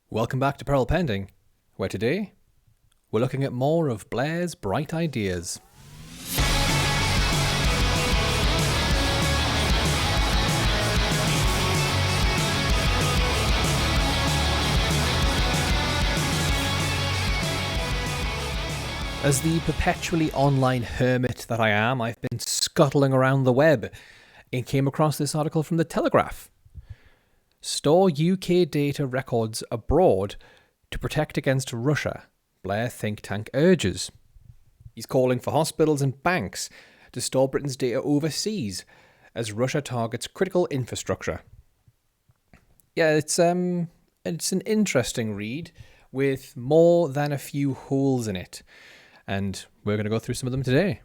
Welcome back to Peril Pending, where today we're looking at more of Blair's bright ideas. As the perpetually online hermit that I am, I've been scuttling around the web and came across this article from the Telegraph. Store UK data records abroad to protect against Russia, Blair think tank urges. He's calling for hospitals and banks to store Britain's data overseas as Russia targets critical infrastructure. Yeah, it's an interesting read with more than a few holes in it, and we're going to go through some of them today.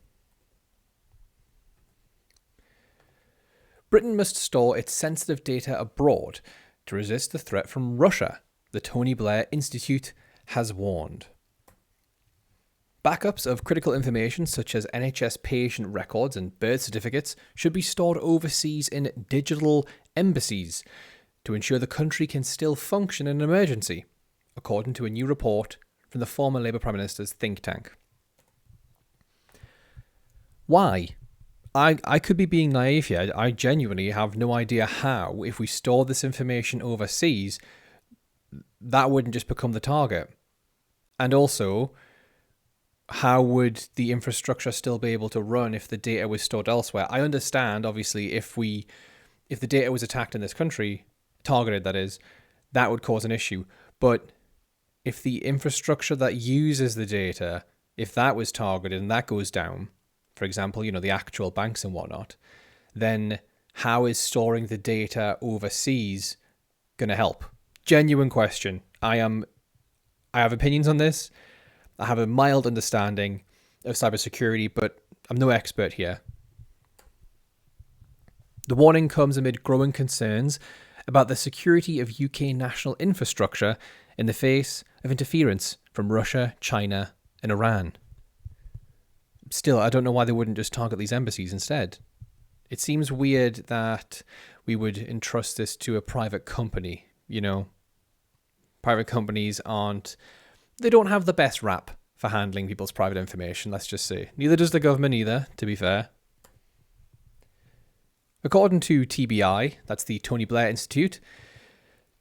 Britain must store its sensitive data abroad to resist the threat from Russia, the Tony Blair Institute has warned. Backups of critical information such as NHS patient records and birth certificates should be stored overseas in digital embassies to ensure the country can still function in an emergency, according to a new report from the former Labour Prime Minister's think tank. Why? I could be being naive here. I genuinely have no idea how, if we store this information overseas, that wouldn't just become the target. And also, how would the infrastructure still be able to run if the data was stored elsewhere? I understand, obviously, if the data was attacked in this country, targeted that is, that would cause an issue. But if the infrastructure that uses the data, if that was targeted and that goes down, for example, the actual banks and whatnot, then how is storing the data overseas going to help? Genuine question. I have opinions on this. I have a mild understanding of cybersecurity, but I'm no expert here. The warning comes amid growing concerns about the security of UK national infrastructure in the face of interference from Russia, China, and Iran. Still, I don't know why they wouldn't just target these embassies instead. It seems weird that we would entrust this to a private company, Private companies they don't have the best rap for handling people's private information, let's just say. Neither does the government either, to be fair. According to TBI, that's the Tony Blair Institute,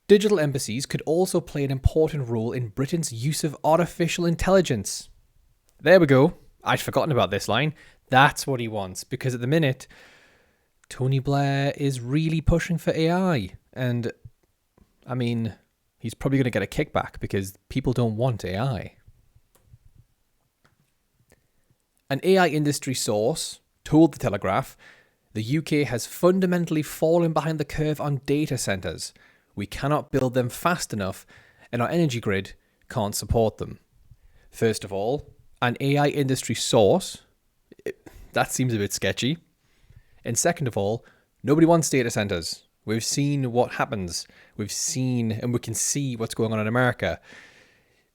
digital embassies could also play an important role in Britain's use of artificial intelligence. There we go. I'd forgotten about this line. That's what he wants, because at the minute, Tony Blair is really pushing for AI. And, he's probably going to get a kickback because people don't want AI. An AI industry source told the Telegraph, the UK has fundamentally fallen behind the curve on data centres. We cannot build them fast enough, and our energy grid can't support them. First of all, an AI industry source, that seems a bit sketchy. And second of all, nobody wants data centers. We've seen what happens. We've seen and we can see what's going on in America.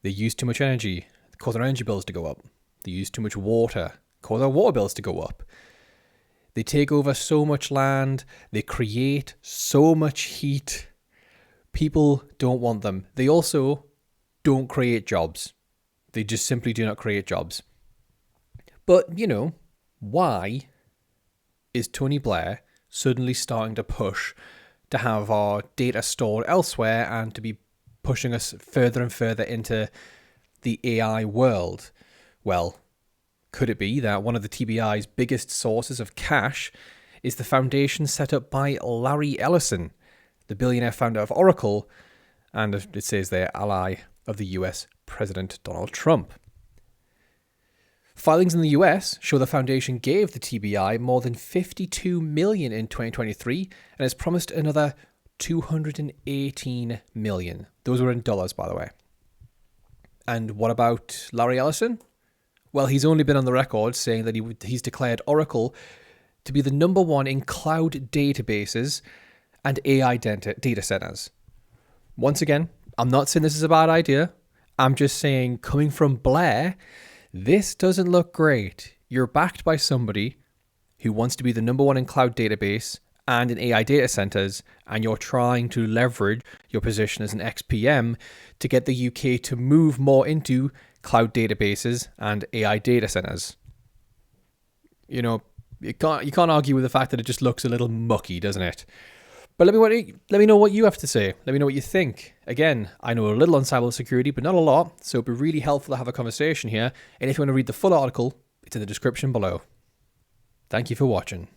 They use too much energy, cause our energy bills to go up. They use too much water, cause our water bills to go up. They take over so much land. They create so much heat. People don't want them. They also don't create jobs. They just simply do not create jobs. But, why is Tony Blair suddenly starting to push to have our data stored elsewhere and to be pushing us further and further into the AI world? Well, could it be that one of the TBI's biggest sources of cash is the foundation set up by Larry Ellison, the billionaire founder of Oracle, and it says there, ally of the US President Donald Trump. Filings in the US show the foundation gave the TBI more than $52 million in 2023 and has promised another $218 million. Those were in dollars, by the way. And what about Larry Ellison? Well, he's only been on the record saying that he's declared Oracle to be the number one in cloud databases and AI data centers. Once again, I'm not saying this is a bad idea. I'm just saying, coming from Blair, this doesn't look great. You're backed by somebody who wants to be the number one in cloud database and in AI data centers, and you're trying to leverage your position as an XPM to get the UK to move more into cloud databases and AI data centers. You know, you can't argue with the fact that it just looks a little mucky, doesn't it? But let me know what you have to say. Let me know what you think. Again, I know a little on cybersecurity, but not a lot, so it'd be really helpful to have a conversation here. And if you want to read the full article, it's in the description below. Thank you for watching.